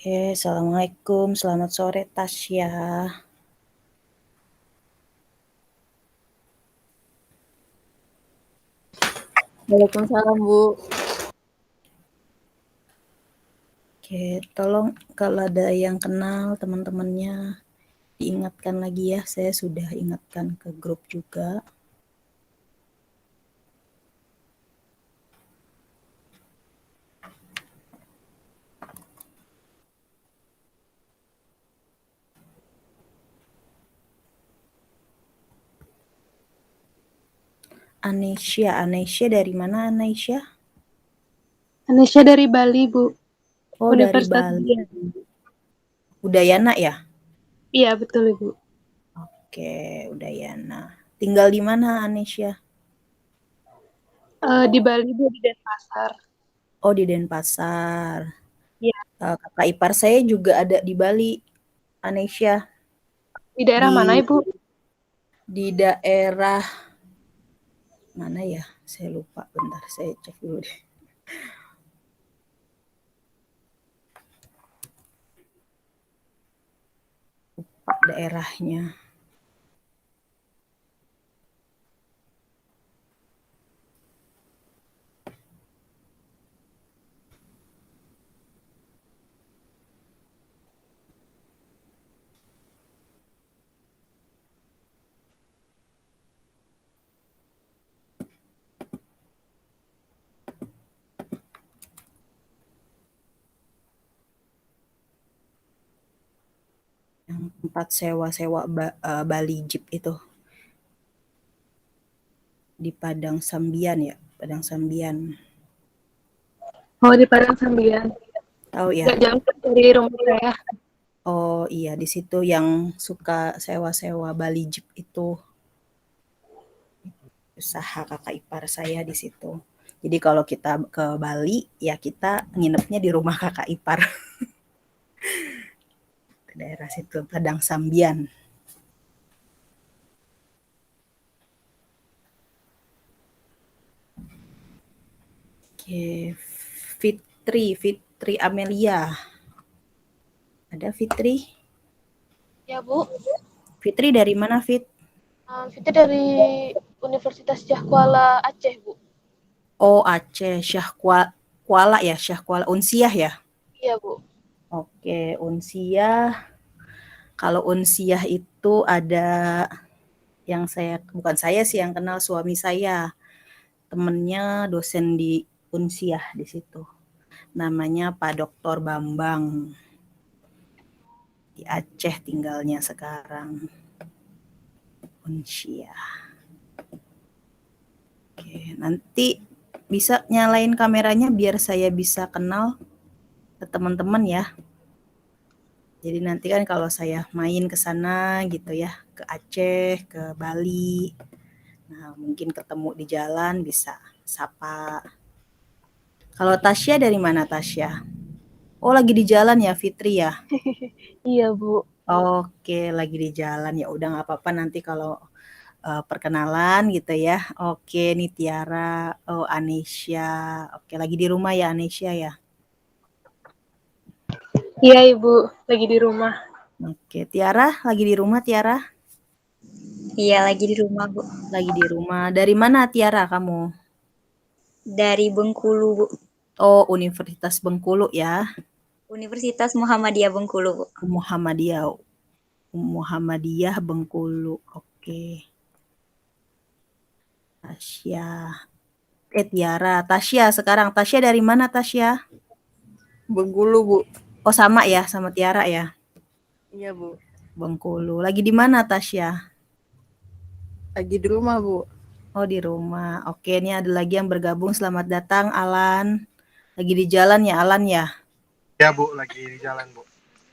Oke, assalamualaikum, selamat sore Tasya. Waalaikumsalam, Bu. Oke, tolong kalau ada yang kenal teman-temannya diingatkan lagi ya, saya sudah ingatkan ke grup juga. Anesya dari mana Anesya? Anesya dari Bali, Bu. Oh, dari Universitas Bali. Udayana. Udayana ya? Iya, betul, Ibu. Oke, Udayana. Tinggal di mana Anesya? Di Bali, Bu, di Denpasar. Oh, di Denpasar. Iya. Kakak ipar saya juga ada di Bali, Anesya. Di daerah mana, Di Ibu? di daerah mana ya? Saya lupa, bentar saya cek dulu deh. Lupa daerahnya. Yang tempat sewa-sewa Bali Jeep itu. Di Padang Sambian ya, Padang Sambian. Oh, di Padang Sambian. Tahu ya? Nggak jauh dari rumah saya. Oh iya, di situ yang suka sewa-sewa Bali Jeep itu. Usaha kakak ipar saya di situ. Jadi kalau kita ke Bali, ya kita nginepnya di rumah kakak ipar. Daerah situ, Padang Sambian. Oke, Fitri Amelia. Ada Fitri? Ya, Bu. Fitri dari mana, Fit? Fitri dari Universitas Syah Kuala Aceh, Bu. Oh, Aceh, Kuala ya, Syah Kuala Unsiah ya? Iya, Bu. Oke, Unsiah. Kalau Unsiah itu ada yang bukan saya sih yang kenal, suami saya. Temennya dosen di Unsiah di situ. Namanya Pak Doktor Bambang. Di Aceh tinggalnya sekarang. Unsiah. Oke, nanti bisa nyalain kameranya biar saya bisa kenal ke teman-teman ya. Jadi nanti kan kalau saya main ke sana gitu ya, ke Aceh, ke Bali, nah mungkin ketemu di jalan bisa sapa. Kalau Tasya dari mana Tasya? Oh lagi di jalan ya Fitri ya? Iya, Bu. Oke lagi di jalan ya udah nggak apa-apa nanti kalau perkenalan gitu ya. Oke nih Tiara, oh Anesya. Oke lagi di rumah ya Anesya ya? Iya, Ibu. Lagi di rumah. Oke Tiara lagi di rumah Tiara? Iya, lagi di rumah, Bu. Lagi di rumah. Dari mana Tiara kamu? Dari Bengkulu, Bu. Oh, Universitas Bengkulu ya. Universitas Muhammadiyah Bengkulu, Bu. Muhammadiyah. Muhammadiyah Bengkulu. Oke. Tasya. Tiara. Tasya sekarang. Tasya dari mana Tasya? Bengkulu, Bu. Oh, sama ya sama Tiara ya. Iya, Bu. Bengkulu. Lagi di mana Tasya? Lagi di rumah, Bu. Oh, di rumah. Oke, ini ada lagi yang bergabung. Selamat datang Alan. Lagi di jalan ya Alan ya? Ya, Bu, lagi di jalan, Bu.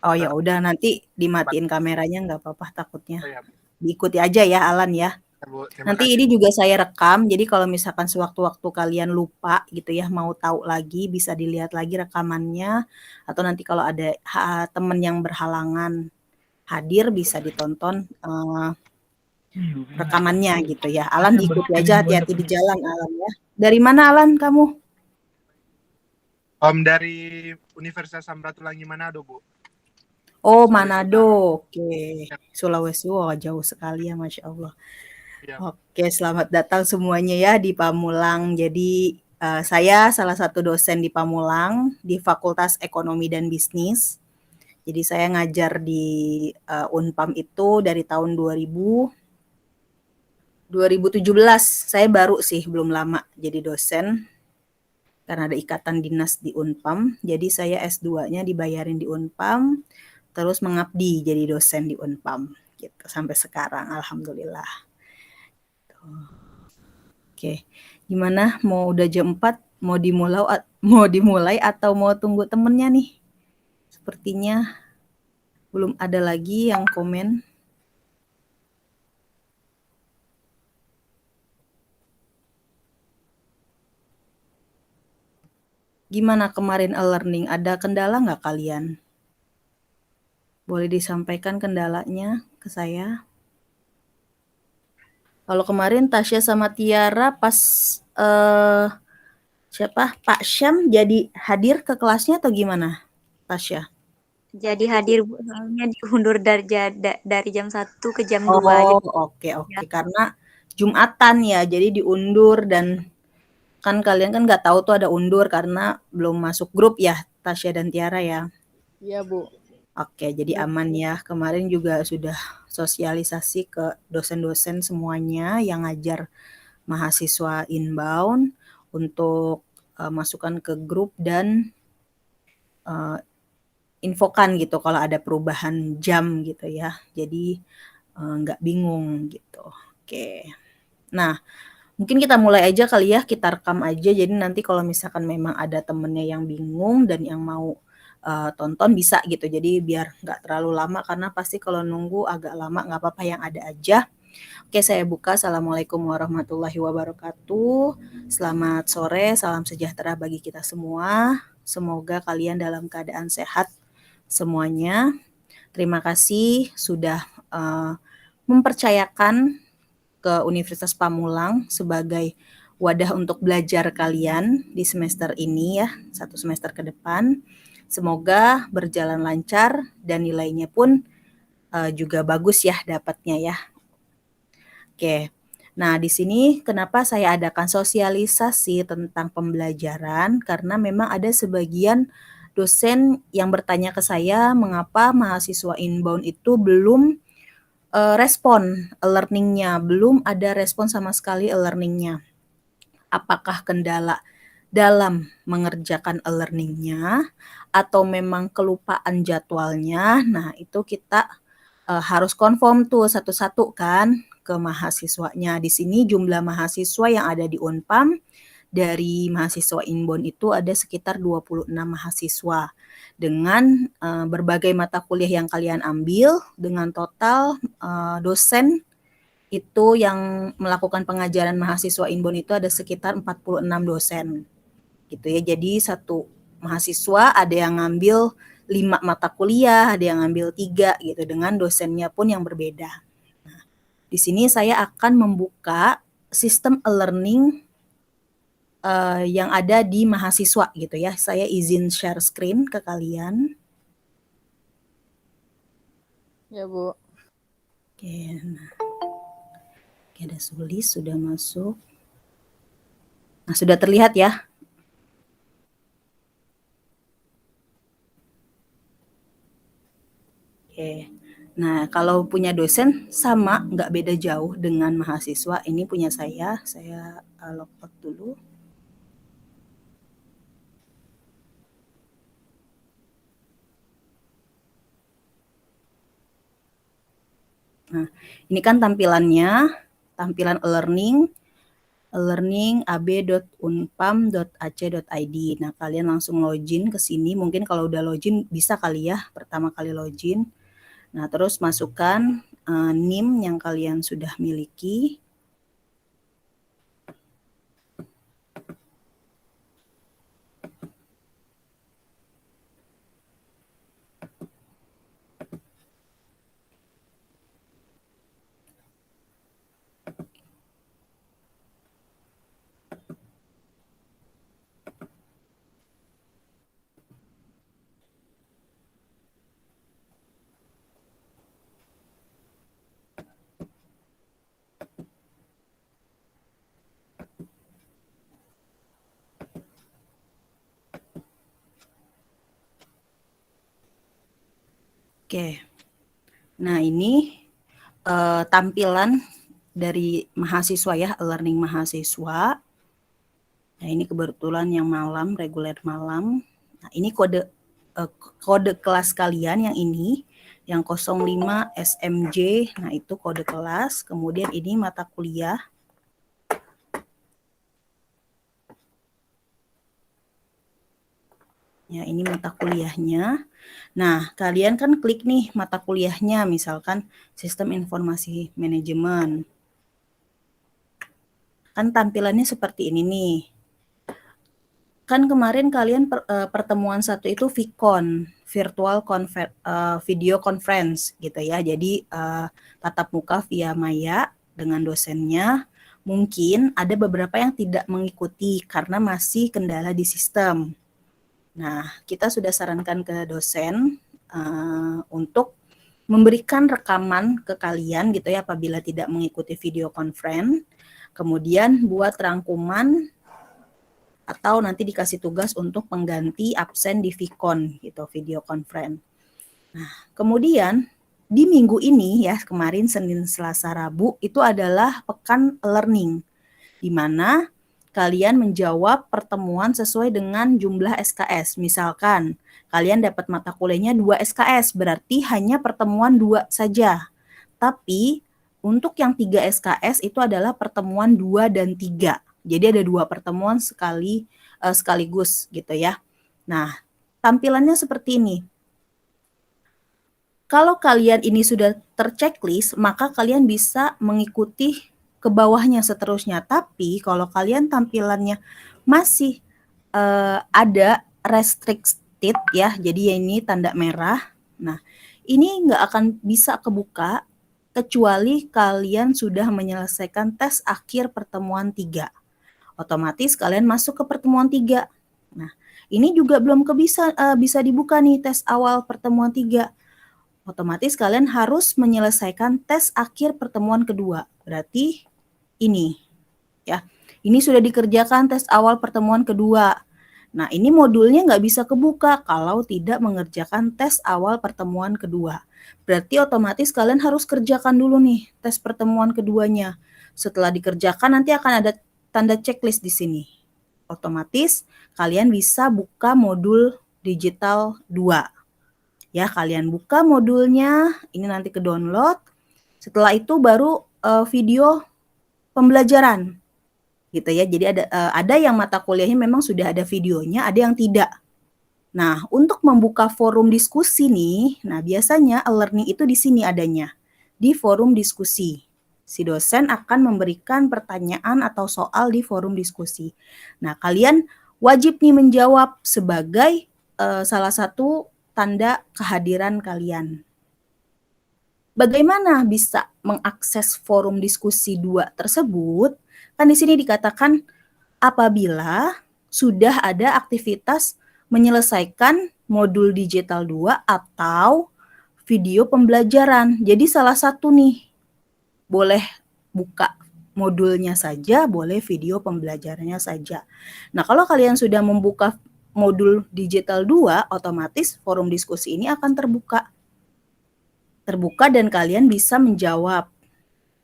Oh ya udah nanti dimatiin kameranya nggak apa-apa takutnya. Oh, ya, Bu. Diikuti aja ya Alan ya. Ya, Bu. Terima Nanti kasih. ini juga saya rekam, jadi kalau misalkan sewaktu-waktu kalian lupa gitu ya, mau tahu lagi, bisa dilihat lagi rekamannya, atau nanti kalau ada teman yang berhalangan hadir, bisa ditonton rekamannya gitu ya. Alan diikuti aja, hati-hati di jalan Alan ya. Dari mana Alan kamu? Om dari Universitas Samratulangi Manado, Bu. Oh, Sulawesi Manado. Utara. Oke. Sulawesi, wah jauh sekali ya, Masya Allah. Iya, Oke, selamat datang semuanya ya di Pamulang. Jadi, saya salah satu dosen di Pamulang di Fakultas Ekonomi dan Bisnis. Jadi saya ngajar di Unpam itu dari tahun 2017. Saya baru sih, belum lama jadi dosen karena ada ikatan dinas di Unpam. Jadi saya S2-nya dibayarin di Unpam, terus mengabdi jadi dosen di Unpam gitu sampai sekarang, alhamdulillah. Oke, gimana? Mau udah jam 4, mau dimulai atau mau tunggu temennya nih? Sepertinya belum ada lagi yang komen. Gimana kemarin e-learning? Ada kendala nggak kalian? Boleh disampaikan kendalanya ke saya? Kalau kemarin Tasya sama Tiara pas siapa? Pak Syam jadi hadir ke kelasnya atau gimana, Tasya? Jadi hadir, Bu. Soalnya diundur dari jam 1 ke jam 2. Oh, Jadi, oke. Karena Jumatan ya, jadi diundur dan kan kalian kan nggak tahu tuh ada undur karena belum masuk grup ya, Tasya dan Tiara ya. Iya, Bu. Oke, jadi aman ya. Kemarin juga sudah sosialisasi ke dosen-dosen semuanya yang ngajar mahasiswa inbound untuk masukkan ke grup dan infokan gitu kalau ada perubahan jam gitu ya. Jadi nggak bingung gitu. Oke. Nah, mungkin kita mulai aja kali ya, kita rekam aja. Jadi nanti kalau misalkan memang ada temennya yang bingung dan yang mau tonton bisa gitu. Jadi biar nggak terlalu lama karena pasti kalau nunggu agak lama, nggak apa-apa yang ada aja. Oke, saya buka. Assalamualaikum warahmatullahi wabarakatuh. Selamat sore, salam sejahtera bagi kita semua. Semoga kalian dalam keadaan sehat semuanya. Terima kasih sudah mempercayakan ke Universitas Pamulang sebagai wadah untuk belajar kalian di semester ini ya, 1 semester ke depan. Semoga berjalan lancar dan nilainya pun juga bagus ya dapatnya ya. Oke. Nah, di sini kenapa saya adakan sosialisasi tentang pembelajaran karena memang ada sebagian dosen yang bertanya ke saya mengapa mahasiswa inbound itu belum respon e-learning-nya, belum ada respon sama sekali e-learning-nya. Apakah kendala dalam mengerjakan e-learning-nya atau memang kelupaan jadwalnya? Nah, itu kita harus confirm tuh satu-satu kan ke mahasiswanya. Di sini jumlah mahasiswa yang ada di Unpam dari mahasiswa inbound itu ada sekitar 26 mahasiswa dengan berbagai mata kuliah yang kalian ambil dengan total dosen itu yang melakukan pengajaran mahasiswa inbound itu ada sekitar 46 dosen gitu ya. Jadi satu mahasiswa ada yang ngambil 5 mata kuliah, ada yang ngambil 3 gitu dengan dosennya pun yang berbeda. Nah, di sini saya akan membuka sistem e-learning yang ada di mahasiswa gitu ya. Saya izin share screen ke kalian. Ya, Bu. Oke, nah. Oke, ada Sulis sudah masuk. Nah, sudah terlihat ya. Oke. Nah, kalau punya dosen sama, nggak beda jauh dengan mahasiswa. Ini punya saya logout dulu. Nah, ini kan tampilannya, tampilan e-learning ab.unpam.ac.id. Nah, kalian langsung login ke sini. Mungkin kalau udah login bisa kali ya, pertama kali login. Nah, terus masukkan NIM yang kalian sudah miliki. Oke. Nah, ini tampilan dari mahasiswa ya, learning mahasiswa. Nah, ini kebetulan yang malam, reguler malam. Nah, ini kode kelas kalian yang ini, yang 05 SMJ. Nah, itu kode kelas. Kemudian ini mata kuliah. Ya, ini mata kuliahnya. Nah, kalian kan klik nih mata kuliahnya, misalkan Sistem Informasi Manajemen. Kan tampilannya seperti ini nih. Kan kemarin kalian pertemuan satu itu VCon, video conference gitu ya. Jadi tatap muka via Maya dengan dosennya. Mungkin ada beberapa yang tidak mengikuti karena masih kendala di sistem. Nah, kita sudah sarankan ke dosen untuk memberikan rekaman ke kalian gitu ya apabila tidak mengikuti video conference. Kemudian buat rangkuman atau nanti dikasih tugas untuk pengganti absen di VCon gitu, video conference. Nah, kemudian di minggu ini ya, kemarin Senin, Selasa, Rabu itu adalah pekan learning, di mana kalian menjawab pertemuan sesuai dengan jumlah SKS. Misalkan kalian dapat mata kuliahnya 2 SKS, berarti hanya pertemuan 2 saja. Tapi untuk yang 3 SKS itu adalah pertemuan 2 dan 3. Jadi ada 2 pertemuan sekaligus gitu ya. Nah, tampilannya seperti ini. Kalau kalian ini sudah terchecklist, maka kalian bisa mengikuti ke bawahnya seterusnya. Tapi kalau kalian tampilannya masih ada restricted ya, jadi ini tanda merah. Nah, ini nggak akan bisa kebuka kecuali kalian sudah menyelesaikan tes akhir pertemuan 3. Otomatis kalian masuk ke pertemuan 3. Nah, ini juga belum bisa dibuka nih tes awal pertemuan 3. Otomatis kalian harus menyelesaikan tes akhir pertemuan kedua. Berarti ini ya. Ini sudah dikerjakan tes awal pertemuan kedua. Nah, ini modulnya nggak bisa kebuka kalau tidak mengerjakan tes awal pertemuan kedua. Berarti otomatis kalian harus kerjakan dulu nih tes pertemuan keduanya. Setelah dikerjakan nanti akan ada tanda checklist di sini. Otomatis kalian bisa buka modul digital 2. Ya, kalian buka modulnya, ini nanti ke download. Setelah itu baru video pembelajaran. Gitu ya. Jadi ada yang mata kuliahnya memang sudah ada videonya, ada yang tidak. Nah, untuk membuka forum diskusi nih, nah biasanya e-learning itu di sini adanya, di forum diskusi. Si dosen akan memberikan pertanyaan atau soal di forum diskusi. Nah, kalian wajib nih menjawab sebagai salah satu tanda kehadiran kalian. Bagaimana bisa mengakses forum diskusi 2 tersebut? Kan di sini dikatakan apabila sudah ada aktivitas menyelesaikan modul digital 2 atau video pembelajaran. Jadi salah satu nih, boleh buka modulnya saja, boleh video pembelajarannya saja. Nah, kalau kalian sudah membuka modul digital 2, otomatis forum diskusi ini akan terbuka. Terbuka dan kalian bisa menjawab.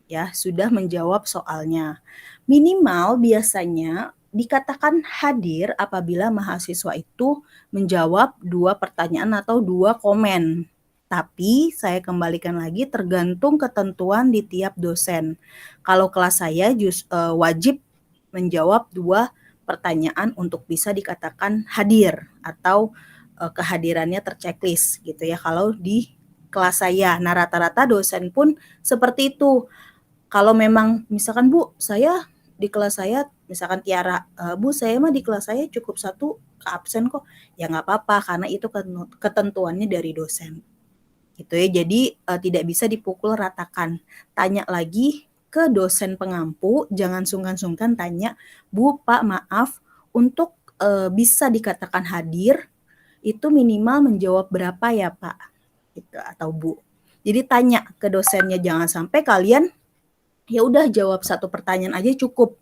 Ya, sudah menjawab soalnya. Minimal biasanya dikatakan hadir apabila mahasiswa itu menjawab 2 pertanyaan atau 2 komen. Tapi saya kembalikan lagi tergantung ketentuan di tiap dosen. Kalau kelas saya wajib menjawab 2 pertanyaan untuk bisa dikatakan hadir atau kehadirannya terchecklist gitu ya. Kalau di kelas saya, nah rata-rata dosen pun seperti itu. Kalau memang misalkan Bu, saya di kelas saya misalkan Tiara, Bu saya mah di kelas saya cukup 1 ke absen kok. Ya nggak apa-apa karena itu ketentuannya dari dosen. Gitu ya. Jadi tidak bisa dipukul ratakan. Tanya lagi ke dosen pengampu, jangan sungkan-sungkan tanya, Bu, Pak, maaf untuk bisa dikatakan hadir itu minimal menjawab berapa ya Pak? Gitu, atau Bu. Jadi tanya ke dosennya, jangan sampai kalian ya udah jawab 1 pertanyaan aja cukup.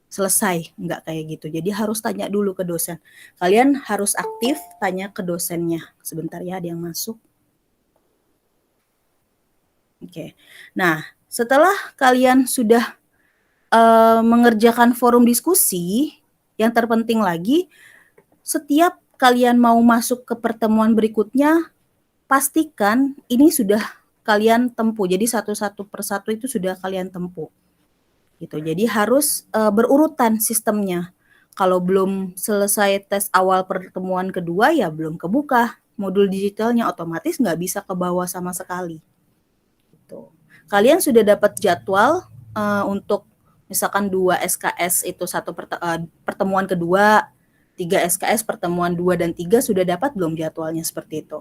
Selesai, enggak kayak gitu. Jadi harus tanya dulu ke dosen. Kalian harus aktif tanya ke dosennya. Sebentar ya, ada yang masuk. Oke. Nah, setelah kalian sudah mengerjakan forum diskusi, yang terpenting lagi, setiap kalian mau masuk ke pertemuan berikutnya, pastikan ini sudah kalian tempuh. Jadi satu persatu itu sudah kalian tempuh. Gitu. Jadi harus berurutan sistemnya. Kalau belum selesai tes awal pertemuan kedua, ya belum kebuka. Modul digitalnya otomatis nggak bisa ke bawah sama sekali. Gitu. Kalian sudah dapat jadwal untuk misalkan 2 SKS itu pertemuan kedua, 3 SKS pertemuan 2 dan 3 sudah dapat belum jadwalnya seperti itu?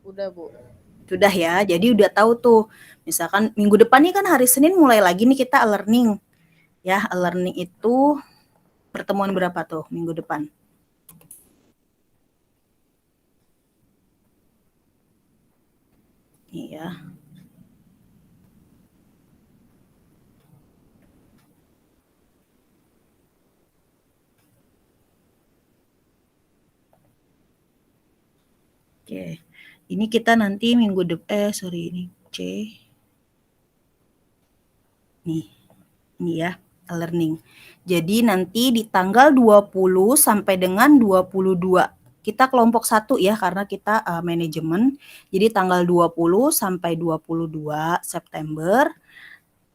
Udah, Bu. Sudah ya, jadi udah tahu tuh. Misalkan minggu depan nih kan hari Senin mulai lagi nih kita e-learning. Ya, e-learning itu pertemuan berapa tuh minggu depan? Iya. Oke. Ini kita nanti minggu depan ini C. Nih. Ini ya, e-learning. Jadi nanti di tanggal 20 sampai dengan 22. Kita kelompok 1 ya karena kita manajemen. Jadi tanggal 20 sampai 22 September.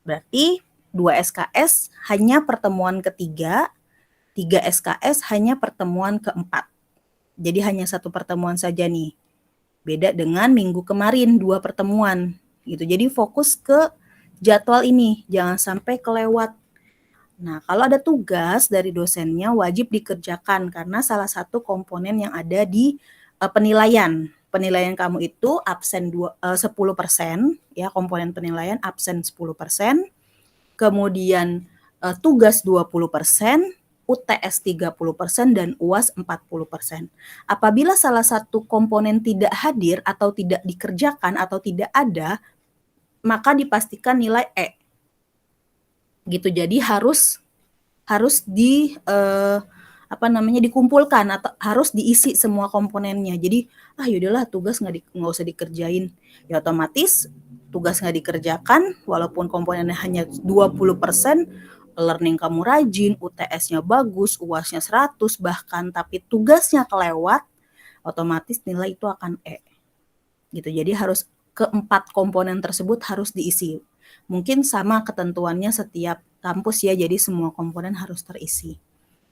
Berarti 2 SKS hanya pertemuan ketiga, 3 SKS hanya pertemuan keempat. Jadi hanya satu pertemuan saja nih. Beda dengan minggu kemarin 2 pertemuan gitu. Jadi fokus ke jadwal ini, jangan sampai kelewat. Nah, kalau ada tugas dari dosennya wajib dikerjakan karena salah satu komponen yang ada di penilaian. Penilaian kamu itu absen 10% ya, komponen penilaian absen 10%, kemudian tugas 20%, UTS 30% dan UAS 40%. Apabila salah satu komponen tidak hadir atau tidak dikerjakan atau tidak ada, maka dipastikan nilai E. Gitu. Jadi harus dikumpulkan atau harus diisi semua komponennya. Jadi yaudahlah tugas nggak usah dikerjain. Ya otomatis tugas nggak dikerjakan walaupun komponennya hanya 20%, learning kamu rajin, UTS-nya bagus, UAS-nya 100 bahkan tapi tugasnya kelewat, otomatis nilai itu akan E. Gitu. Jadi harus keempat komponen tersebut harus diisi. Mungkin sama ketentuannya setiap kampus ya, jadi semua komponen harus terisi.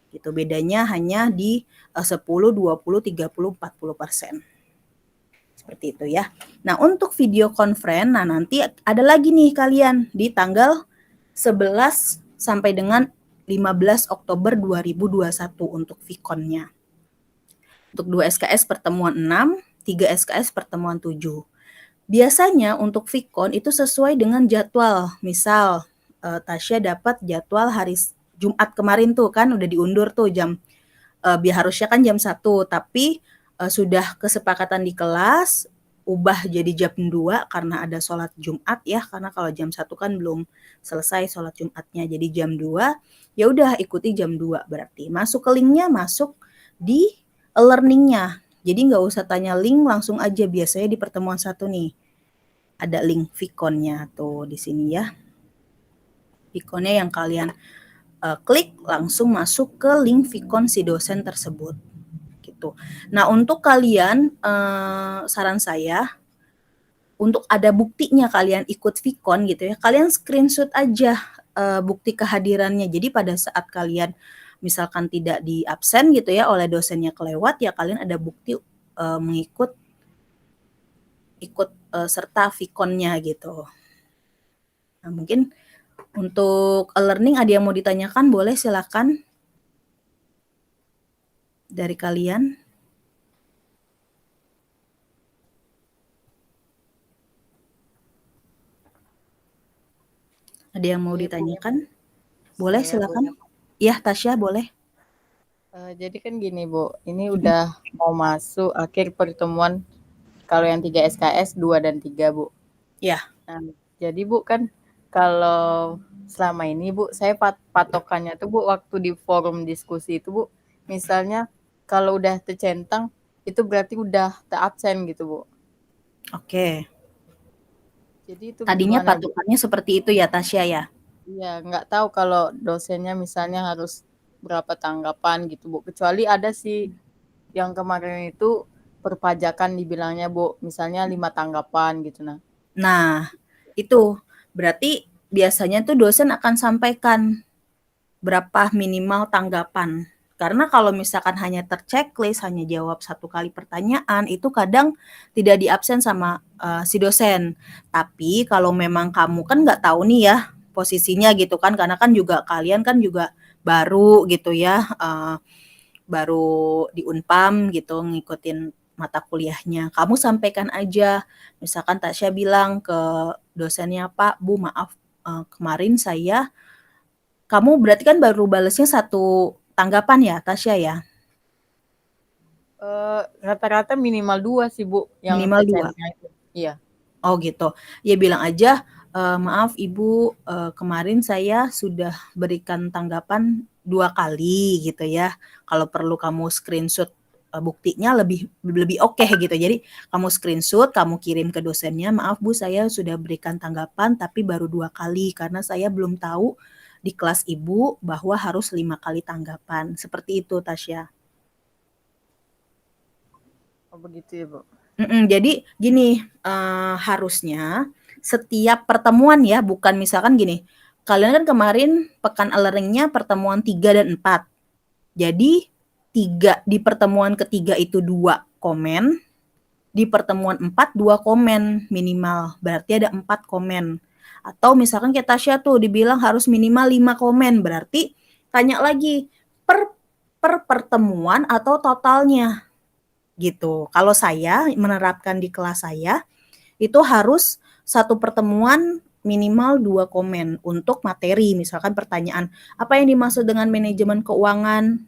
Gitu. Bedanya hanya di 10, 20, 30, 40%. Seperti itu ya. Nah, untuk video conference, nanti ada lagi nih kalian di tanggal 11 sampai dengan 15 Oktober 2021 untuk Vicon-nya. Untuk 2 SKS pertemuan 6, 3 SKS pertemuan 7. Biasanya untuk Vicon itu sesuai dengan jadwal. Misal Tasya dapat jadwal hari Jumat kemarin tuh kan udah diundur tuh harusnya kan jam 1, tapi sudah kesepakatan di kelas ubah jadi jam 2 karena ada sholat Jumat ya, karena kalau jam 1 kan belum selesai sholat Jumatnya, jadi jam 2 ya udah ikuti jam 2 berarti. Masuk ke linknya, masuk di learningnya. Jadi nggak usah tanya link, langsung aja. Biasanya di pertemuan 1 nih ada link Vicon-nya tuh di sini ya. Vicon-nya yang kalian klik langsung masuk ke link Vicon si dosen tersebut. Gitu. Nah, untuk kalian saran saya untuk ada buktinya kalian ikut Vicon gitu ya. Kalian screenshot aja bukti kehadirannya. Jadi pada saat kalian misalkan tidak di absen gitu ya oleh dosennya kelewat, ya kalian ada bukti ikut serta Vicon-nya gitu. Nah, mungkin untuk e-learning ada yang mau ditanyakan, boleh silakan dari kalian. Ada yang mau ditanyakan? Boleh silakan. Ya, Tasya boleh. Jadi kan gini Bu, ini udah mau masuk akhir pertemuan kalau yang 3 SKS 2 dan 3 Bu. Ya. Nah, jadi Bu kan kalau selama ini Bu, saya patokannya tuh Bu waktu di forum diskusi itu Bu, misalnya kalau udah tercentang itu berarti udah terabsen gitu, Bu. Oke. Jadi itu Tadinya gimana, Bu? patokannya seperti itu ya, Tasya ya? Iya, nggak tahu kalau dosennya misalnya harus berapa tanggapan gitu, Bu. Kecuali ada sih yang kemarin itu perpajakan dibilangnya, Bu, misalnya 5 tanggapan gitu. Nah, itu berarti biasanya tuh dosen akan sampaikan berapa minimal tanggapan. Karena kalau misalkan hanya terchecklist, hanya jawab 1 kali pertanyaan, itu kadang tidak diabsen sama si dosen. Tapi kalau memang kamu kan nggak tahu nih ya posisinya gitu kan, karena kan juga kalian kan juga baru gitu ya, baru di Unpam gitu ngikutin mata kuliahnya. Kamu sampaikan aja, misalkan Tasya bilang ke dosennya, "Pak, Bu, maaf kemarin kamu berarti kan baru balesnya 1 tanggapan ya, Tasya ya? Rata-rata minimal 2 sih, Bu, yang Minimal 2? absennya itu. Iya. Oh gitu. Ya bilang aja, "Maaf Ibu, kemarin saya sudah berikan tanggapan 2 kali," gitu ya. Kalau perlu kamu screenshot, buktinya lebih lebih oke gitu. Jadi kamu screenshot, kamu kirim ke dosennya, "Maaf Bu, saya sudah berikan tanggapan tapi baru 2 kali karena saya belum tahu di kelas Ibu bahwa harus 5 kali tanggapan." Seperti itu, Tasya. Oh, begitu ya, Bu? Jadi gini, harusnya setiap pertemuan ya, bukan misalkan gini, kalian kan kemarin pekan e-learning-nya pertemuan 3 dan 4. Jadi di pertemuan ketiga itu 2 komen, di pertemuan 4 2 komen minimal, berarti ada 4 komen. Atau misalkan kayak Tasya tuh dibilang harus minimal 5 komen, berarti tanya lagi per pertemuan atau totalnya gitu. Kalau saya menerapkan di kelas saya, itu harus 1 pertemuan minimal 2 komen untuk materi. Misalkan pertanyaan, apa yang dimaksud dengan manajemen keuangan?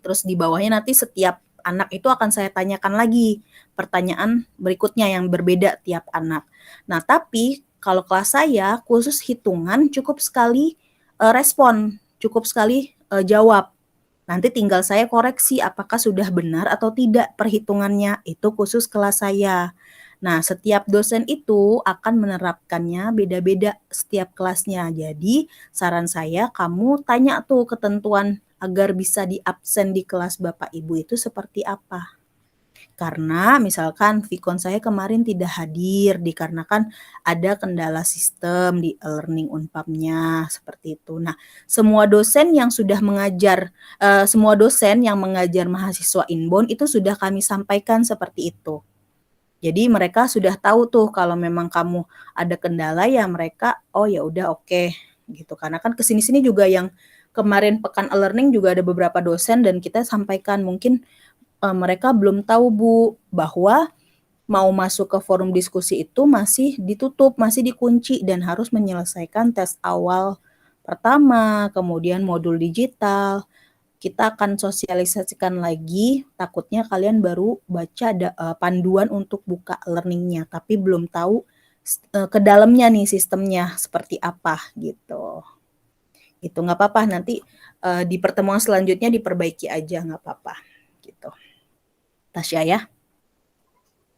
Terus di bawahnya nanti setiap anak itu akan saya tanyakan lagi pertanyaan berikutnya yang berbeda tiap anak. Nah, tapi kalau kelas saya khusus hitungan cukup sekali respon, cukup sekali jawab. Nanti tinggal saya koreksi apakah sudah benar atau tidak perhitungannya, itu khusus kelas saya. Nah, setiap dosen itu akan menerapkannya beda-beda setiap kelasnya. Jadi, saran saya kamu tanya tuh ketentuan agar bisa diabsen di kelas Bapak Ibu itu seperti apa. Karena misalkan Vicon saya kemarin tidak hadir dikarenakan ada kendala sistem di e-learning Unpamnya, seperti itu. Nah, semua dosen yang mengajar mahasiswa inbound itu sudah kami sampaikan seperti itu. Jadi mereka sudah tahu tuh kalau memang kamu ada kendala ya mereka, oh ya udah oke, gitu. Karena kan kesini-sini juga yang kemarin pekan e-learning juga ada beberapa dosen dan kita sampaikan mungkin mereka belum tahu Bu, bahwa mau masuk ke forum diskusi itu masih ditutup, masih dikunci dan harus menyelesaikan tes awal pertama, kemudian modul digital. Kita akan sosialisasikan lagi, takutnya kalian baru baca panduan untuk buka learning-nya, tapi belum tahu ke dalamnya nih sistemnya seperti apa gitu. Itu nggak apa-apa, nanti di pertemuan selanjutnya diperbaiki aja, nggak apa-apa gitu. Tasya ya.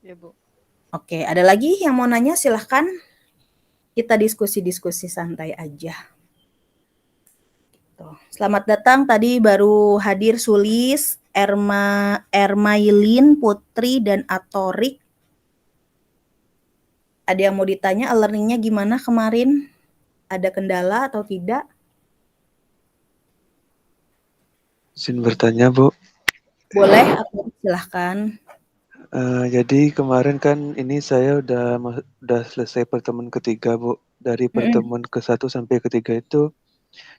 Iya, Bu. Oke, ada lagi yang mau nanya? Silahkan. Kita diskusi-diskusi santai aja. Gitu. Selamat datang, tadi baru hadir Sulis, Ermailin, Putri, dan Atorik. Ada yang mau ditanya e-learning-nya gimana kemarin? Ada kendala atau tidak? Izin bertanya, Bu. Boleh, aku silahkan. Jadi kemarin kan ini saya udah selesai pertemuan ketiga, Bu. Dari pertemuan ke-1 sampai ke-3 itu,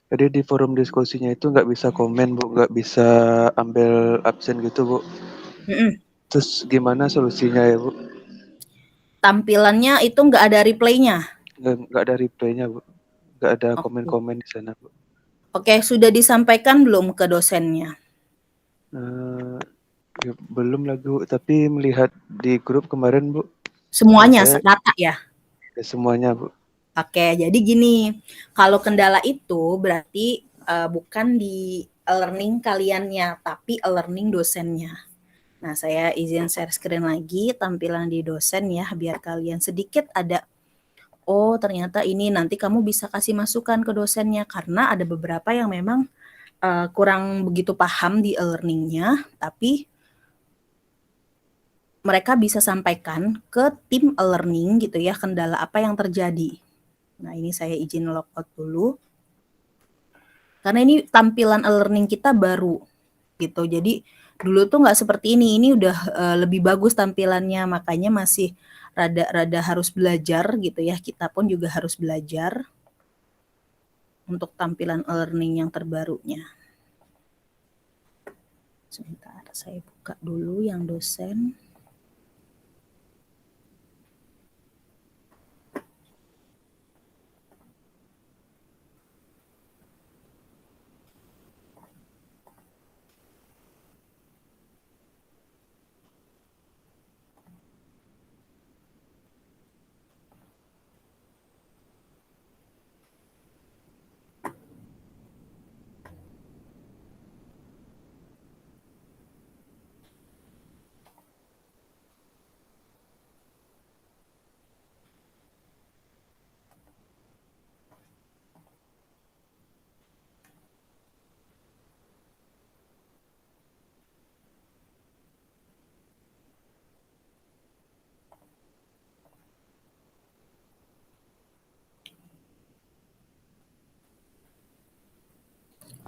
jadi di forum diskusinya itu nggak bisa komen, Bu, nggak bisa ambil absen gitu, Bu. Terus gimana solusinya ya, Bu? Tampilannya itu nggak ada reply-nya? Nggak ada reply-nya, Bu. Nggak ada Oke. komen-komen di sana, Bu. Oke, sudah disampaikan belum ke dosennya? Ya, belum lagi, Bu. Tapi melihat di grup kemarin, Bu. Semuanya Saya, serata ya? ya semuanya, Bu. Oke, jadi gini, kalau kendala itu berarti bukan di e-learning kaliannya, tapi e-learning dosennya. Nah, saya izin share screen lagi tampilan di dosen ya, biar kalian sedikit ada, oh ternyata ini nanti kamu bisa kasih masukan ke dosennya, karena ada beberapa yang memang kurang begitu paham di e-learning-nya, tapi mereka bisa sampaikan ke tim e-learning gitu ya, kendala apa yang terjadi. Nah, ini saya izin logout dulu. Karena ini tampilan e-learning kita baru gitu. Jadi dulu tuh nggak seperti ini udah lebih bagus tampilannya, makanya masih rada harus belajar gitu ya. Kita pun juga harus belajar untuk tampilan e-learning yang terbarunya. Sebentar, saya buka dulu yang dosen.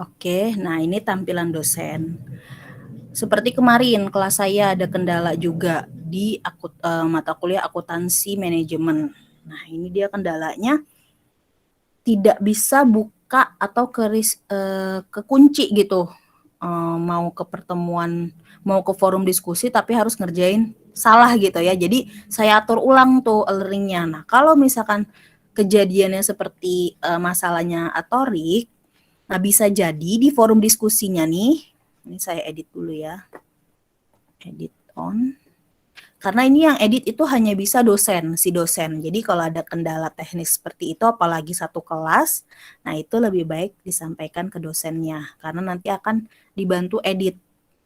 Oke, nah ini tampilan dosen. Seperti kemarin kelas saya ada kendala juga di mata kuliah akuntansi manajemen. Nah, ini dia kendalanya, tidak bisa buka atau ke kunci gitu. Mau ke pertemuan, mau ke forum diskusi tapi harus ngerjain salah gitu ya. Jadi saya atur ulang tuh e-learning-nya. Nah, kalau misalkan kejadiannya seperti masalahnya atorik, nah bisa jadi di forum diskusinya nih, ini saya edit dulu ya, edit on. Karena ini yang edit itu hanya bisa si dosen. Jadi kalau ada kendala teknis seperti itu, apalagi satu kelas, nah itu lebih baik disampaikan ke dosennya. Karena nanti akan dibantu edit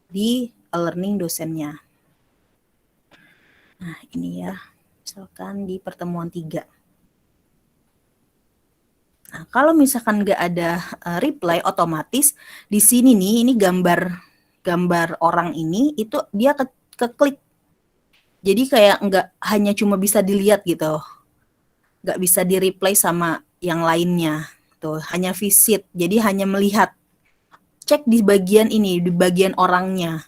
di e-learning dosennya. Nah ini ya, misalkan di pertemuan 3. Nah, kalau misalkan nggak ada reply, otomatis di sini nih, ini gambar orang ini, itu dia keklik. Jadi kayak nggak hanya cuma bisa dilihat gitu, nggak bisa di-reply sama yang lainnya. Tuh, hanya visit, jadi hanya melihat. Cek di bagian ini, di bagian orangnya.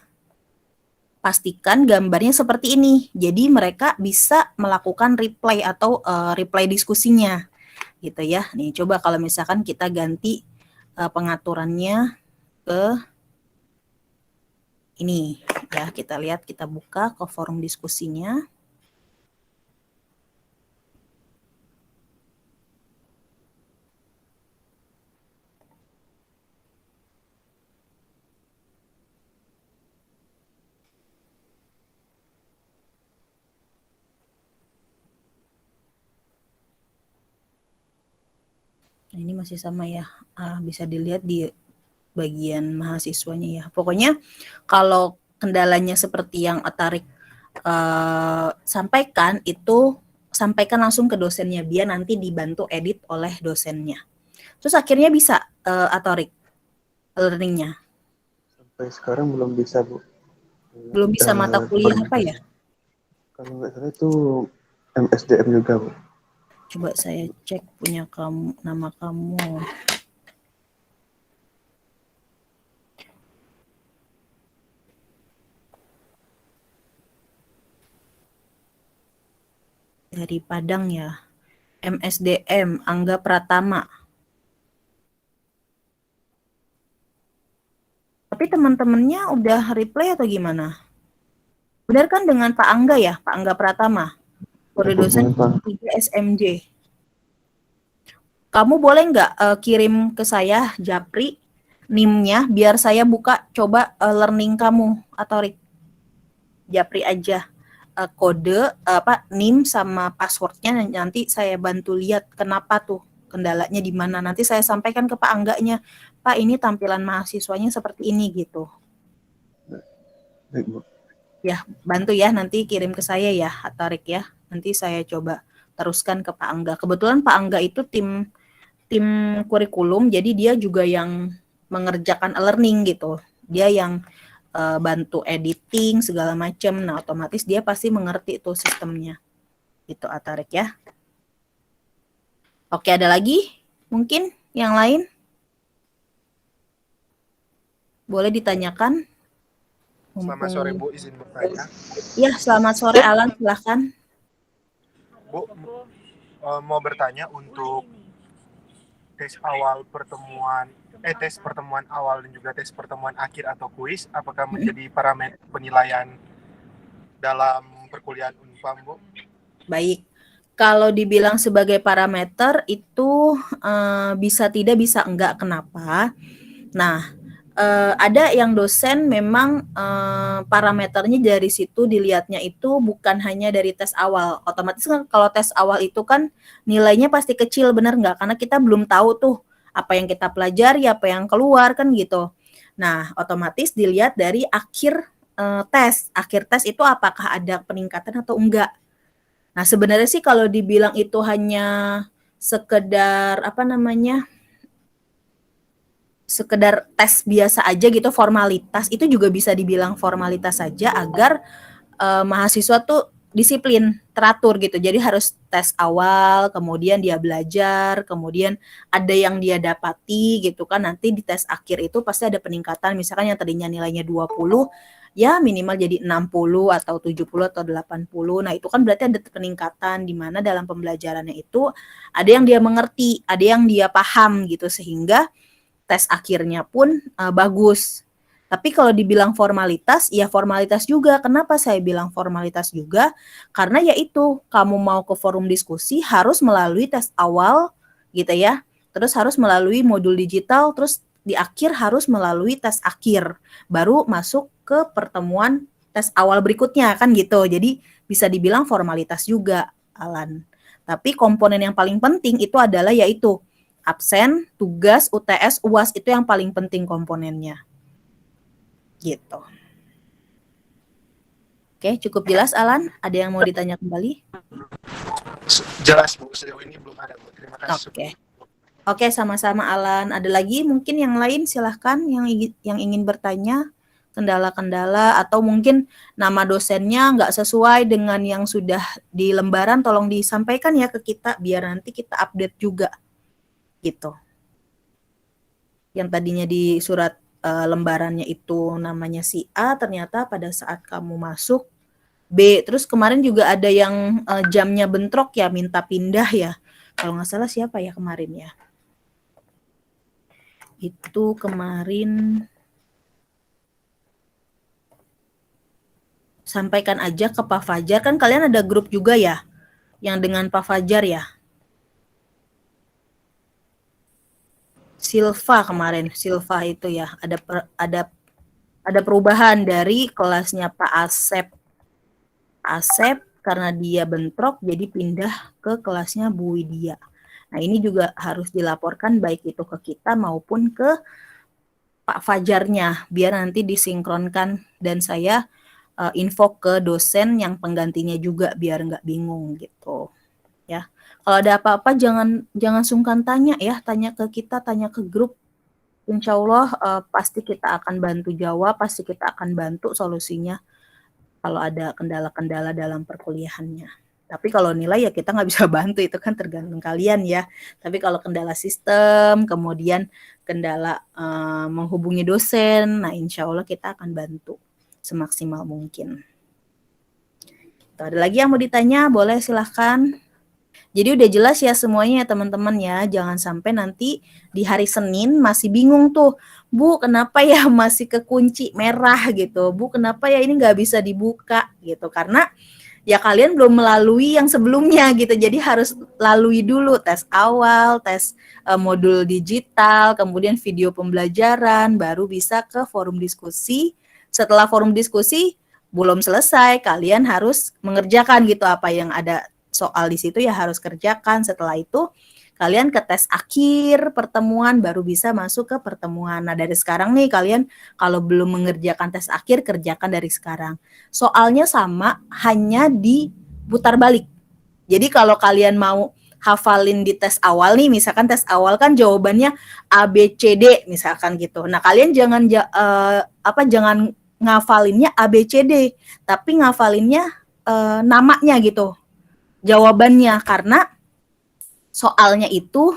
Pastikan gambarnya seperti ini, jadi mereka bisa melakukan reply atau reply diskusinya. Gitu ya. Nih coba kalau misalkan kita ganti pengaturannya ke ini ya, kita lihat, kita buka ke forum diskusinya. Nah, ini masih sama ya, bisa dilihat di bagian mahasiswanya ya. Pokoknya kalau kendalanya seperti yang Atarik sampaikan, itu sampaikan langsung ke dosennya, biar nanti dibantu edit oleh dosennya. Terus akhirnya bisa Atarik learningnya. Sampai sekarang belum bisa, Bu. Belum bisa mata kuliah apa ya? Kalau nggak salah itu MSDM juga, Bu. Coba saya cek punya kamu, nama kamu. Dari Padang ya. MSDM Angga Pratama. Tapi teman-temannya udah reply atau gimana? Benar kan dengan Pak Angga ya, Pak Angga Pratama? Kode dosen 3 SMJ. Kamu boleh nggak kirim ke saya Japri NIM-nya, biar saya buka coba learning kamu atau Japri aja kode NIM sama passwordnya, nanti saya bantu lihat kenapa tuh kendalanya di mana. Nanti saya sampaikan ke Pak Angganya, Pak ini tampilan mahasiswanya seperti ini gitu. Baik, Bu. Ya, bantu ya nanti kirim ke saya ya, Tarik ya. Nanti saya coba teruskan ke Pak Angga. Kebetulan Pak Angga itu tim kurikulum, jadi dia juga yang mengerjakan e-learning gitu. Dia yang bantu editing segala macam. Nah, otomatis dia pasti mengerti tuh sistemnya. Itu Tarik ya. Oke, ada lagi? Mungkin yang lain? Boleh ditanyakan? Selamat sore Bu, izin bertanya. Ya, selamat sore Alan, silahkan. Bu, mau bertanya untuk tes pertemuan awal dan juga tes pertemuan akhir atau kuis, apakah menjadi parameter penilaian dalam perkuliahan Unpam, Bu? Baik. Kalau dibilang sebagai parameter itu bisa tidak, bisa enggak. Kenapa? Nah, ada yang dosen memang parameternya dari situ dilihatnya itu bukan hanya dari tes awal. Otomatis kan kalau tes awal itu kan nilainya pasti kecil, benar nggak? Karena kita belum tahu tuh apa yang kita pelajari, apa yang keluar kan gitu. Nah, otomatis dilihat dari akhir tes. Akhir tes itu apakah ada peningkatan atau enggak. Nah, sebenarnya sih kalau dibilang itu hanya sekedar sekedar tes biasa aja gitu, formalitas, itu juga bisa dibilang formalitas saja agar mahasiswa tuh disiplin, teratur gitu. Jadi harus tes awal, kemudian dia belajar, kemudian ada yang dia dapati gitu kan. Nanti di tes akhir itu pasti ada peningkatan, misalkan yang tadinya nilainya 20, ya minimal jadi 60 atau 70 atau 80. Nah, itu kan berarti ada peningkatan di mana dalam pembelajarannya itu ada yang dia mengerti, ada yang dia paham gitu, sehingga tes akhirnya pun bagus. Tapi kalau dibilang formalitas, ya formalitas juga. Kenapa saya bilang formalitas juga? Karena yaitu kamu mau ke forum diskusi harus melalui tes awal gitu ya. Terus harus melalui modul digital, terus di akhir harus melalui tes akhir. Baru masuk ke pertemuan tes awal berikutnya kan gitu. Jadi bisa dibilang formalitas juga, Alan. Tapi komponen yang paling penting itu adalah yaitu absen, tugas, UTS, UAS itu yang paling penting komponennya. Gitu. Oke, cukup jelas Alan? Ada yang mau ditanya kembali? Jelas Bu, sejauh ini belum ada Bu. Terima kasih. Oke, sama-sama Alan. Ada lagi mungkin yang lain, silahkan yang ingin bertanya, kendala-kendala atau mungkin nama dosennya nggak sesuai dengan yang sudah di lembaran, tolong disampaikan ya ke kita biar nanti kita update juga. Gitu. Yang tadinya di surat lembarannya itu namanya si A, ternyata pada saat kamu masuk B. Terus kemarin juga ada yang jamnya bentrok ya, minta pindah ya. Kalau nggak salah siapa ya kemarin ya? Itu kemarin sampaikan aja ke Pak Fajar, kan kalian ada grup juga ya, yang dengan Pak Fajar ya. Silva kemarin, Silva itu ya, ada perubahan dari kelasnya Pak Asep karena dia bentrok jadi pindah ke kelasnya Bu Widya. Nah, ini juga harus dilaporkan baik itu ke kita maupun ke Pak Fajarnya biar nanti disinkronkan dan saya info ke dosen yang penggantinya juga biar nggak bingung gitu ya. Kalau ada apa-apa jangan sungkan tanya ya, tanya ke kita, tanya ke grup. Insya Allah pasti kita akan bantu jawab, pasti kita akan bantu solusinya kalau ada kendala-kendala dalam perkuliahannya. Tapi kalau nilai ya kita nggak bisa bantu, itu kan tergantung kalian ya. Tapi kalau kendala sistem, kemudian kendala menghubungi dosen, nah insya Allah kita akan bantu semaksimal mungkin. Ada lagi yang mau ditanya? Boleh silahkan. Jadi udah jelas ya semuanya ya teman-teman ya, jangan sampai nanti di hari Senin masih bingung tuh, Bu kenapa ya masih kekunci merah gitu, Bu kenapa ya ini nggak bisa dibuka gitu, karena ya kalian belum melalui yang sebelumnya gitu, jadi harus lalui dulu tes awal, tes modul digital, kemudian video pembelajaran, baru bisa ke forum diskusi. Setelah forum diskusi belum selesai, kalian harus mengerjakan gitu apa yang ada soal di situ ya harus kerjakan. Setelah itu kalian ke tes akhir pertemuan baru bisa masuk ke pertemuan. Nah, dari sekarang nih kalian kalau belum mengerjakan tes akhir, kerjakan dari sekarang. Soalnya sama, hanya diputar balik. Jadi kalau kalian mau hafalin di tes awal nih, misalkan tes awal kan jawabannya A, B, C, D misalkan gitu. Nah, kalian jangan ngafalinnya A, B, C, D, tapi ngafalinnya namanya gitu, jawabannya, karena soalnya itu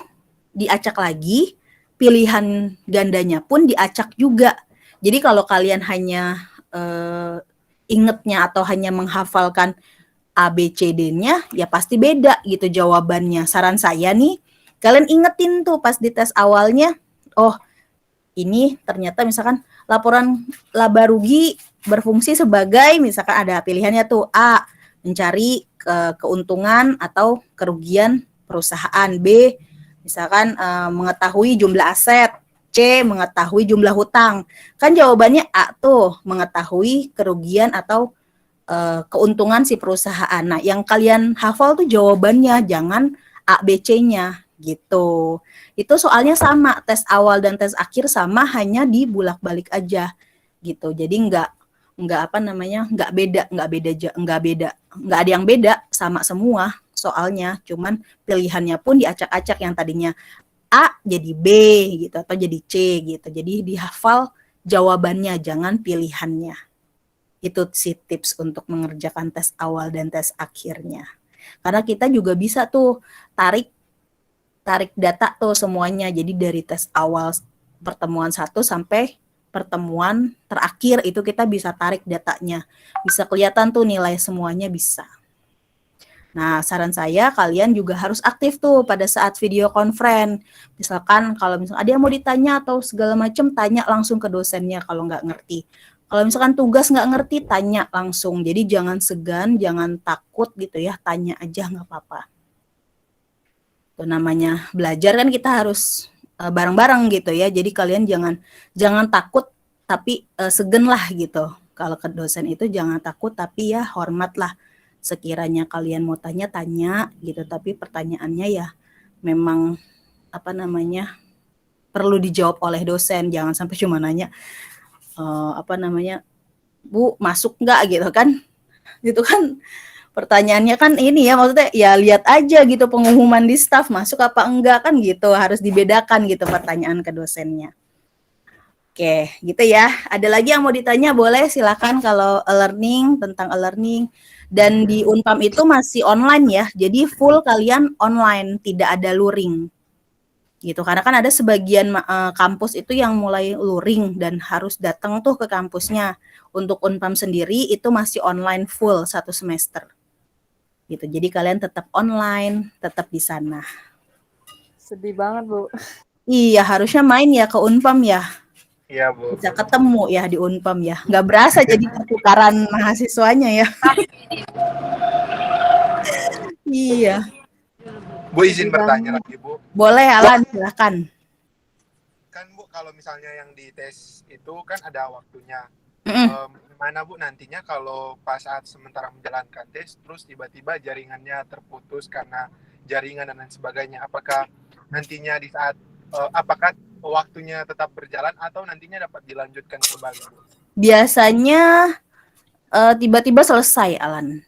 diacak lagi, pilihan gandanya pun diacak juga. Jadi kalau kalian hanya ingetnya atau hanya menghafalkan A, B, C, D-nya, ya pasti beda gitu jawabannya. Saran saya nih, kalian ingetin tuh pas di tes awalnya, oh ini ternyata misalkan laporan laba rugi berfungsi sebagai, misalkan ada pilihannya tuh, A, mencari keuntungan atau kerugian perusahaan, B, misalkan mengetahui jumlah aset, C, mengetahui jumlah hutang. Kan jawabannya A tuh, mengetahui kerugian atau keuntungan si perusahaan. Nah, yang kalian hafal tuh jawabannya, jangan A, B, C-nya gitu. Itu soalnya sama, tes awal dan tes akhir sama, hanya dibulak-balik aja gitu. Jadi nggak beda, nggak ada yang beda, sama semua soalnya. Cuman pilihannya pun diacak-acak, yang tadinya A jadi B gitu atau jadi C gitu. Jadi dihafal jawabannya, jangan pilihannya. Itu sih tips untuk mengerjakan tes awal dan tes akhirnya. Karena kita juga bisa tuh tarik data tuh semuanya. Jadi dari tes awal pertemuan 1 sampai pertemuan terakhir itu kita bisa tarik datanya. Bisa kelihatan tuh nilai semuanya bisa. Nah, saran saya kalian juga harus aktif tuh pada saat video conference. Misalkan kalau misalnya ada yang mau ditanya atau segala macam, tanya langsung ke dosennya kalau nggak ngerti. Kalau misalkan tugas nggak ngerti, tanya langsung. Jadi jangan segan, jangan takut gitu ya, tanya aja nggak apa-apa. Itu namanya belajar kan, kita harus bareng-bareng gitu ya. Jadi kalian jangan takut tapi segen lah gitu. Kalau ke dosen itu jangan takut tapi ya hormatlah. Sekiranya kalian mau tanya gitu, tapi pertanyaannya ya memang perlu dijawab oleh dosen. Jangan sampai cuma nanya Bu, masuk nggak gitu kan? Gitu kan pertanyaannya kan ini ya, maksudnya ya lihat aja gitu pengumuman di staff, masuk apa enggak kan gitu, harus dibedakan gitu pertanyaan ke dosennya. Oke, gitu ya. Ada lagi yang mau ditanya boleh silakan kalau e-learning, tentang e-learning. Dan di Unpam itu masih online ya, jadi full kalian online, tidak ada luring. Gitu, karena kan ada sebagian kampus itu yang mulai luring dan harus datang tuh ke kampusnya. Untuk Unpam sendiri itu masih online full 1 semester gitu, jadi kalian tetap online, tetap di sana. Sedih banget, Bu. Iya, harusnya main ya ke Unpam ya, Iya, Bu. bisa ketemu ya di Unpam ya, nggak berasa jadi pertukaran mahasiswanya ya. Iya. Bu, izin bertanya lagi, Bu. Boleh Alan, silakan. Kan Bu, kalau misalnya yang di tes itu kan ada waktunya. Gimana Bu nantinya kalau pas saat sementara menjalankan tes, terus tiba-tiba jaringannya terputus karena jaringan dan lain sebagainya. Apakah nantinya di saat, apakah waktunya tetap berjalan atau nantinya dapat dilanjutkan kembali, Bu? Biasanya tiba-tiba selesai, Alan.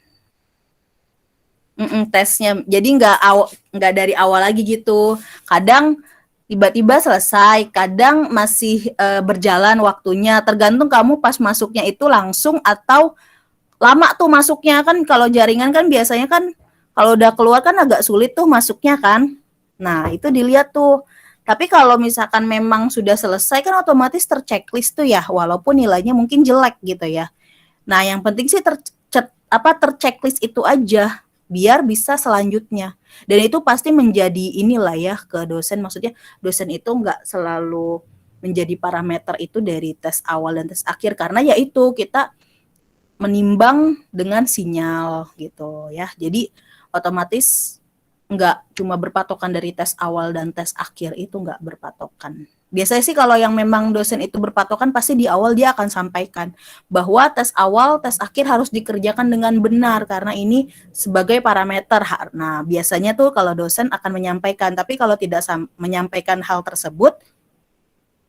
Tesnya, jadi nggak dari awal lagi gitu. Kadang tiba-tiba selesai, kadang masih berjalan waktunya. Tergantung kamu pas masuknya itu langsung atau lama tuh masuknya kan. Kalau jaringan kan biasanya kan kalau udah keluar kan agak sulit tuh masuknya kan. Nah itu dilihat tuh. Tapi kalau misalkan memang sudah selesai kan otomatis terchecklist tuh ya, walaupun nilainya mungkin jelek gitu ya. Nah yang penting sih terchecklist itu aja, biar bisa selanjutnya. Dan itu pasti menjadi inilah ya ke dosen, maksudnya dosen itu nggak selalu menjadi parameter itu dari tes awal dan tes akhir, karena ya itu kita menimbang dengan sinyal gitu ya. Jadi otomatis nggak cuma berpatokan dari tes awal dan tes akhir, itu nggak berpatokan Biasanya sih kalau yang memang dosen itu berpatokan pasti di awal dia akan sampaikan bahwa tes awal, tes akhir harus dikerjakan dengan benar karena ini sebagai parameter. Nah, biasanya tuh kalau dosen akan menyampaikan, tapi kalau tidak menyampaikan hal tersebut,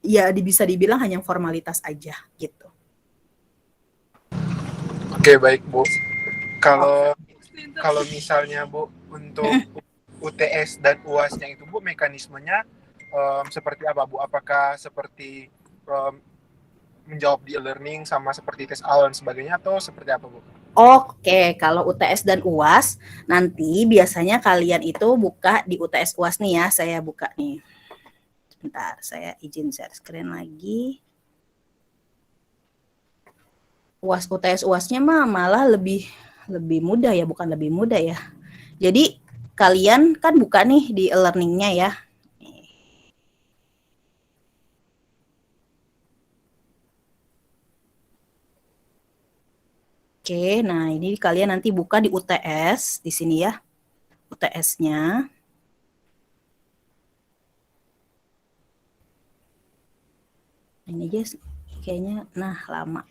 ya bisa dibilang hanya formalitas aja gitu. Oke, baik Bu. Kalau misalnya Bu untuk UTS dan UASnya itu Bu, mekanismenya seperti apa Bu? Apakah seperti menjawab di e-learning sama seperti tes awal dan sebagainya atau seperti apa Bu? Oke, kalau UTS dan UAS nanti biasanya kalian itu buka di UTS UAS nih ya, saya buka nih. Sebentar, saya izin share screen lagi. UAS UTS UASnya malah lebih mudah ya, bukan lebih mudah ya. Jadi kalian kan buka nih di e-learningnya ya. Oke, nah ini kalian nanti buka di UTS di sini ya, UTS-nya. Ini aja kayaknya, nah lama.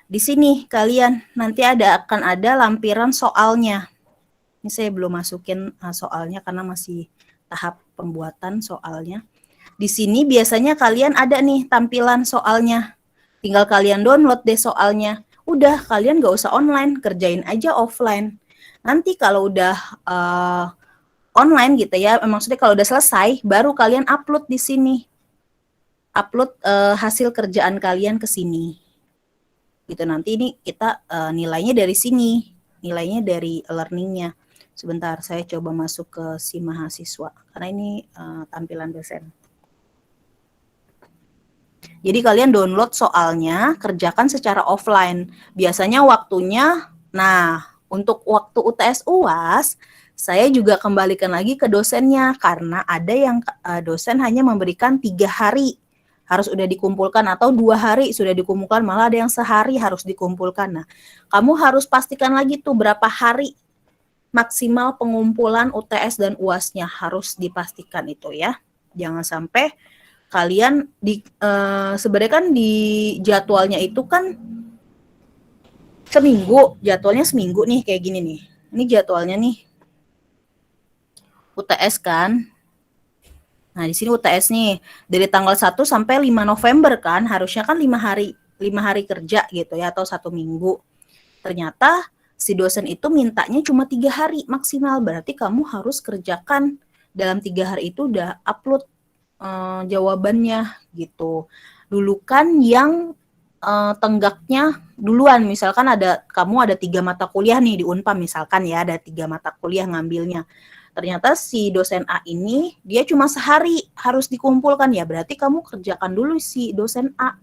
Di sini kalian nanti akan ada lampiran soalnya. Ini saya belum masukin soalnya karena masih tahap pembuatan soalnya. Di sini biasanya kalian ada nih tampilan soalnya. Tinggal kalian download deh soalnya. Udah, kalian gak usah online, kerjain aja offline. Nanti kalau udah online gitu ya, maksudnya kalau udah selesai, baru kalian upload di sini. Upload hasil kerjaan kalian ke sini. Gitu, nanti ini kita nilainya dari sini, nilainya dari learningnya. Sebentar, saya coba masuk ke si mahasiswa, karena ini tampilan dosen. Jadi kalian download soalnya, kerjakan secara offline. Biasanya waktunya, nah untuk waktu UTS UAS, saya juga kembalikan lagi ke dosennya, karena ada yang dosen hanya memberikan 3 hari harus udah dikumpulkan, atau 2 hari sudah dikumpulkan, malah ada yang sehari harus dikumpulkan. Nah, kamu harus pastikan lagi tuh berapa hari maksimal pengumpulan UTS dan UASnya, harus dipastikan itu ya. Jangan sampai kalian sebenarnya kan di jadwalnya itu kan seminggu, jadwalnya seminggu nih kayak gini nih. Ini jadwalnya nih. UTS kan. Nah, di sini UTS nih dari tanggal 1 sampai 5 November kan, harusnya kan 5 hari kerja gitu ya, atau 1 minggu. Ternyata si dosen itu mintanya cuma 3 hari maksimal, berarti kamu harus kerjakan dalam 3 hari itu udah upload jawabannya gitu. Dulu kan yang tenggaknya duluan, misalkan kamu ada 3 mata kuliah nih di Unpam misalkan ya, ada 3 mata kuliah ngambilnya. Ternyata si dosen A ini dia cuma sehari harus dikumpulkan, ya berarti kamu kerjakan dulu si dosen A.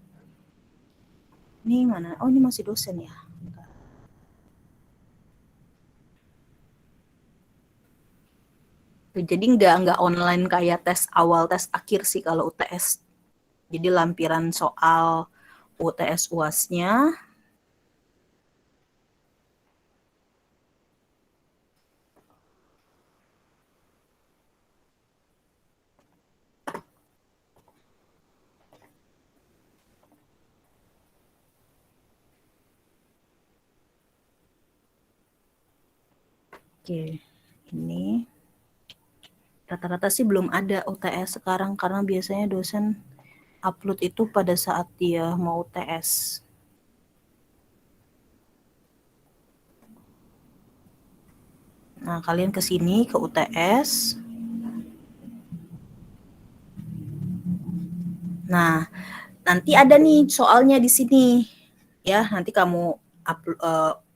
Ini mana? Oh, ini masih dosen ya. Jadi nggak online kayak tes awal, tes akhir sih kalau UTS. Jadi lampiran soal UTS UASnya. Oke, ini rata-rata sih belum ada UTS sekarang, karena biasanya dosen upload itu pada saat dia mau UTS. Nah, kalian ke sini ke UTS. Nah, nanti ada nih soalnya di sini. Ya, nanti kamu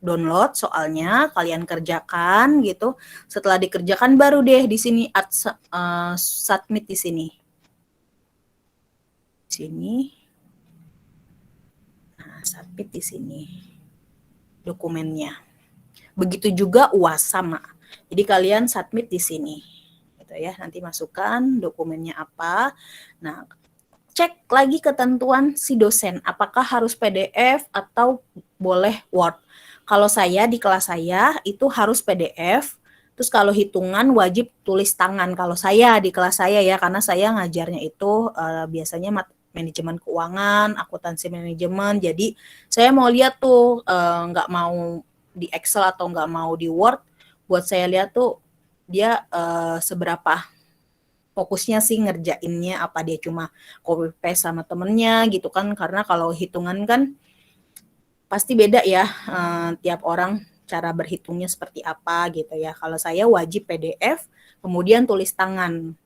download soalnya, kalian kerjakan gitu. Setelah dikerjakan baru deh di sini submit di sini. Nah, submit di sini dokumennya. Begitu juga UAS sama. Jadi kalian submit di sini. Gitu ya, nanti masukkan dokumennya apa. Nah, cek lagi ketentuan si dosen, apakah harus PDF atau boleh Word. Kalau saya di kelas saya itu harus PDF, Terus kalau hitungan wajib tulis tangan. Kalau saya di kelas saya ya, karena saya ngajarnya itu biasanya manajemen keuangan, akuntansi manajemen. Jadi saya mau lihat tuh nggak mau di Excel atau nggak mau di Word. Buat saya lihat tuh dia seberapa fokusnya sih ngerjainnya, apa dia cuma copy paste sama temennya gitu kan. Karena kalau hitungan kan pasti beda ya, tiap orang cara berhitungnya seperti apa gitu ya. Kalau saya wajib PDF, kemudian tulis tangan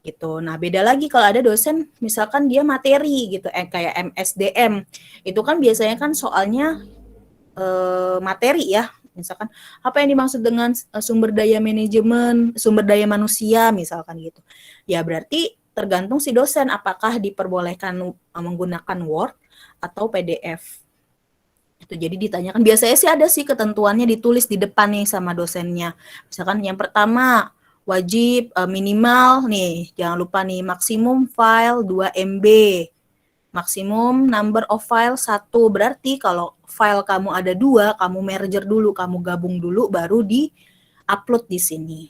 gitu. Nah, beda lagi kalau ada dosen misalkan dia materi gitu, kayak MSDM. Itu kan biasanya kan soalnya materi ya. Misalkan apa yang dimaksud dengan sumber daya manajemen, sumber daya manusia misalkan gitu. Ya berarti tergantung si dosen apakah diperbolehkan menggunakan Word atau PDF. Itu jadi ditanyakan, biasanya sih ada sih ketentuannya ditulis di depan nih sama dosennya. Misalkan yang pertama wajib minimal nih, jangan lupa nih maksimum file 2 MB. Maksimum number of file 1. Berarti kalau file kamu ada 2, kamu merger dulu, kamu gabung dulu baru di-upload di sini.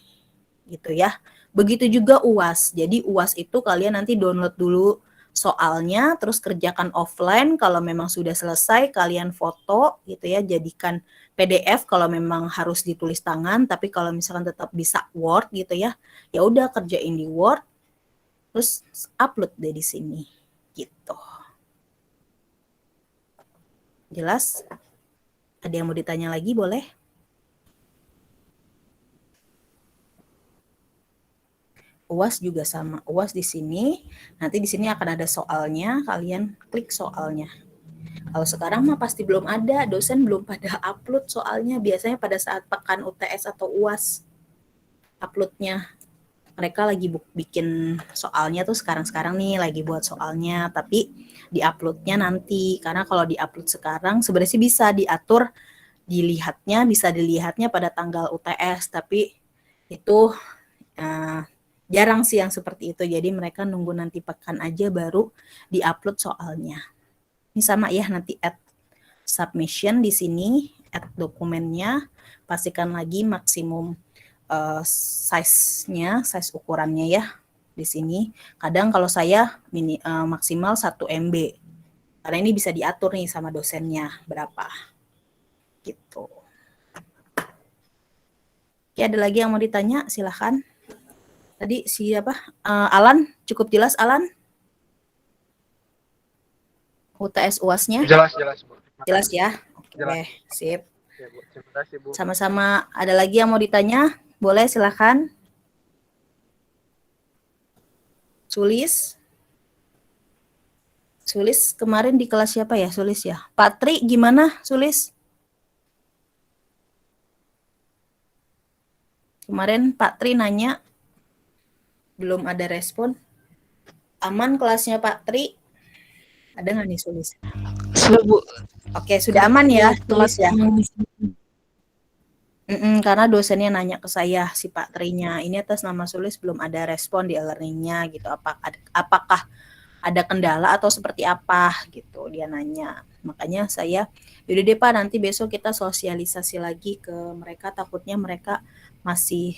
Gitu ya. Begitu juga UAS. Jadi UAS itu kalian nanti download dulu soalnya, terus kerjakan offline. Kalau memang sudah selesai, kalian foto gitu ya, jadikan PDF kalau memang harus ditulis tangan. Tapi kalau misalkan tetap bisa Word gitu ya, ya udah kerjain di Word, terus upload deh di sini, gitu. Jelas? Ada yang mau ditanya lagi, boleh? UAS juga sama. UAS di sini, nanti di sini akan ada soalnya, kalian klik soalnya. Kalau sekarang mah pasti belum ada, dosen belum pada upload soalnya, biasanya pada saat pekan UTS atau UAS uploadnya. Mereka lagi bikin soalnya tuh sekarang-sekarang nih, lagi buat soalnya, tapi di-uploadnya nanti, karena kalau di-upload sekarang sebenarnya bisa diatur, bisa dilihatnya pada tanggal UTS, tapi itu jarang sih yang seperti itu. Jadi mereka nunggu nanti pekan aja baru di-upload soalnya. Ini sama ya, nanti add submission di sini, add dokumennya, pastikan lagi maksimum size-nya, size ukurannya ya di sini. Kadang kalau saya maksimal 1 MB. Karena ini bisa diatur nih sama dosennya berapa. Gitu. Oke, ada lagi yang mau ditanya? Silahkan. Tadi siapa? Alan, cukup jelas Alan? UTS UAS-nya? Jelas, Bu. Jelas ya? Oke, Jelas. sip. Ya, Bu. Terima kasih, Bu. Sama-sama, ada lagi yang mau ditanya? Boleh, silakan. Sulis? Sulis kemarin di kelas siapa ya? Sulis ya? Pak Tri, gimana Sulis? Kemarin Pak Tri nanya, belum ada respon. Aman kelasnya Pak Tri? Ada nggak nih Sulis? Sudah, Bu. Oke, sudah aman ya Sulis ya? Karena dosennya nanya ke saya, si Pak Trinya, ini atas nama Sulis belum ada respon di e-learning-nya gitu. Apakah ada kendala atau seperti apa gitu, dia nanya. Makanya saya, yaudah deh Pak, nanti besok kita sosialisasi lagi ke mereka, takutnya mereka masih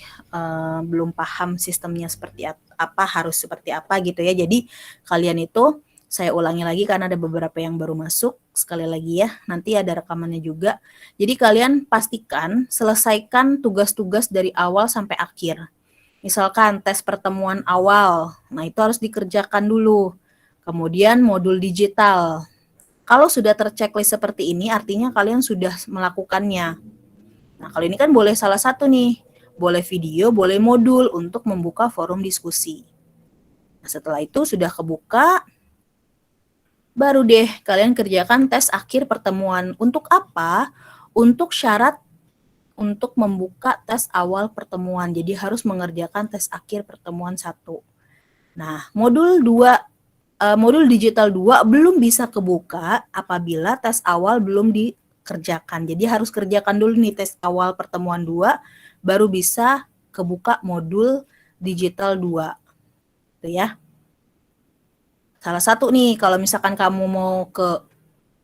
belum paham sistemnya seperti apa, harus seperti apa gitu ya. Jadi kalian itu, saya ulangi lagi karena ada beberapa yang baru masuk, sekali lagi ya, nanti ada rekamannya juga. Jadi kalian pastikan selesaikan tugas-tugas dari awal sampai akhir. Misalkan tes pertemuan awal, nah itu harus dikerjakan dulu. Kemudian modul digital. Kalau sudah terchecklist seperti ini, artinya kalian sudah melakukannya. Nah, kalau ini kan boleh salah satu nih, boleh video, boleh modul untuk membuka forum diskusi. Nah, setelah itu sudah kebuka, baru deh kalian kerjakan tes akhir pertemuan. Untuk apa? Untuk syarat untuk membuka tes awal pertemuan. Jadi harus mengerjakan tes akhir pertemuan 1. Nah, modul digital 2 belum bisa kebuka apabila tes awal belum dikerjakan. Jadi harus kerjakan dulu nih tes awal pertemuan 2, baru bisa kebuka modul digital 2. Itu ya. Salah satu nih, kalau misalkan kamu mau ke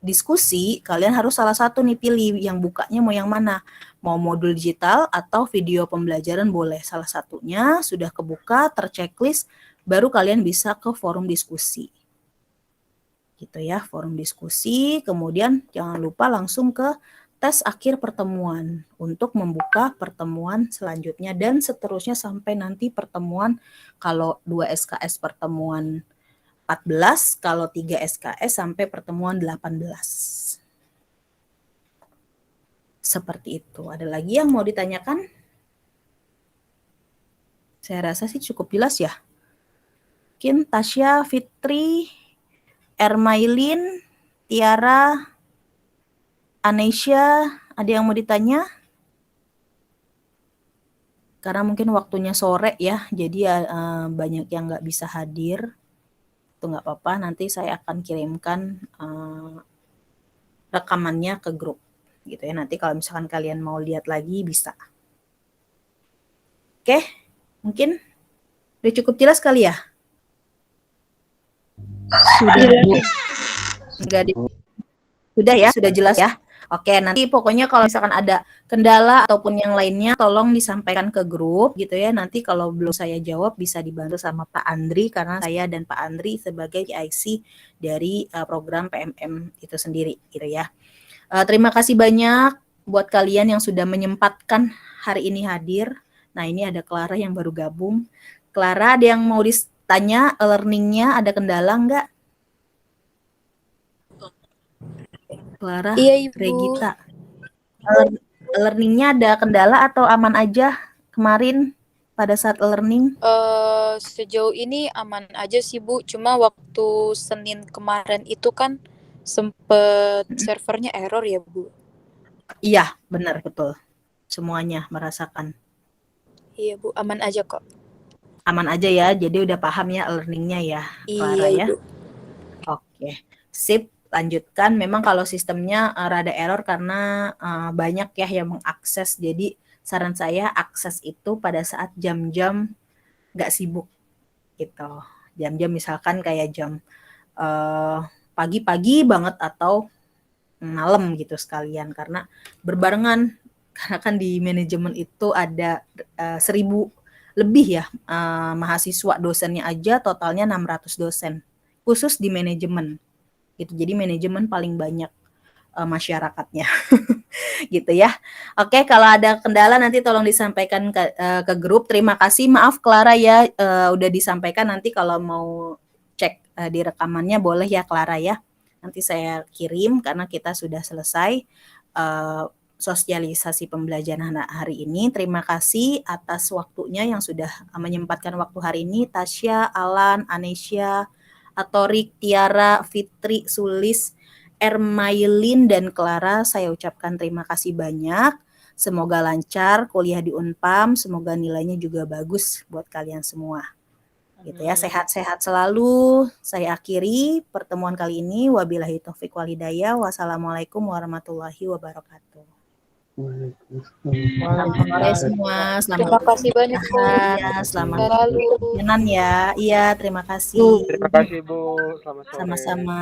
diskusi, kalian harus salah satu nih pilih yang bukanya mau yang mana. Mau modul digital atau video pembelajaran boleh. Salah satunya sudah kebuka, terchecklist, baru kalian bisa ke forum diskusi. Gitu ya, forum diskusi. Kemudian jangan lupa langsung ke tes akhir pertemuan untuk membuka pertemuan selanjutnya dan seterusnya sampai nanti pertemuan kalau 2 SKS pertemuan 14, kalau 3 SKS sampai pertemuan 18. Seperti itu. Ada lagi yang mau ditanyakan? Saya rasa sih cukup jelas ya. Mungkin Tasya, Fitri, Ermailin, Tiara, Anesha, ada yang mau ditanya? Karena mungkin waktunya sore ya, jadi banyak yang nggak bisa hadir. Itu nggak apa-apa, nanti saya akan kirimkan rekamannya ke grup. Gitu ya, nanti kalau misalkan kalian mau lihat lagi bisa. Oke, mungkin udah cukup jelas kali ya? Sudah, Bu. Sudah ya, sudah jelas ya. Oke, nanti pokoknya kalau misalkan ada kendala ataupun yang lainnya, tolong disampaikan ke grup gitu ya. Nanti kalau belum saya jawab bisa dibantu sama Pak Andri, karena saya dan Pak Andri sebagai PIC dari program PMM itu sendiri gitu ya. Terima kasih banyak buat kalian yang sudah menyempatkan hari ini hadir. Nah, ini ada Clara yang baru gabung. Clara, ada yang mau ditanya learning-nya, ada kendala nggak? Clara, Iya, Ibu. Regita. Learning-nya ada kendala atau aman aja kemarin pada saat learning? Sejauh ini aman aja sih Bu, cuma waktu Senin kemarin itu kan sempet servernya error ya Bu. Iya, benar, betul. Semuanya merasakan. Iya Bu, aman aja kok. Aman aja ya, jadi udah paham ya learning-nya ya, Clara Iya ya. Ibu. Oke, sip, lanjutkan. Memang kalau sistemnya rada error karena banyak ya yang mengakses, jadi saran saya akses itu pada saat jam-jam nggak sibuk gitu. Jam-jam misalkan kayak jam pagi-pagi banget atau malam gitu sekalian, karena berbarengan, karena kan di manajemen itu ada 1000 lebih ya mahasiswa, dosennya aja totalnya 600 dosen khusus di manajemen gitu, jadi manajemen paling banyak masyarakatnya gitu ya. Oke, kalau ada kendala nanti tolong disampaikan ke grup. Terima kasih, maaf Clara ya udah disampaikan, nanti kalau mau cek di rekamannya boleh ya Clara ya, nanti saya kirim karena kita sudah selesai sosialisasi pembelajaran hari ini. Terima kasih atas waktunya yang sudah menyempatkan waktu hari ini. Tasya, Alan, Anesha, Atorik, Tiara, Fitri, Sulis, Ermailin, dan Clara, saya ucapkan terima kasih banyak. Semoga lancar kuliah di Unpam, semoga nilainya juga bagus buat kalian semua. Gitu ya, sehat-sehat selalu. Saya akhiri pertemuan kali ini. Wabillahi taufik wal hidayah. Wassalamualaikum warahmatullahi wabarakatuh. Selamat sore semua. Selamat Terima kasih banyak Bu. ya, selamat Selalu. perjalanan ya. Iya, terima kasih. Terima kasih Bu, selamat sore. Sama-sama.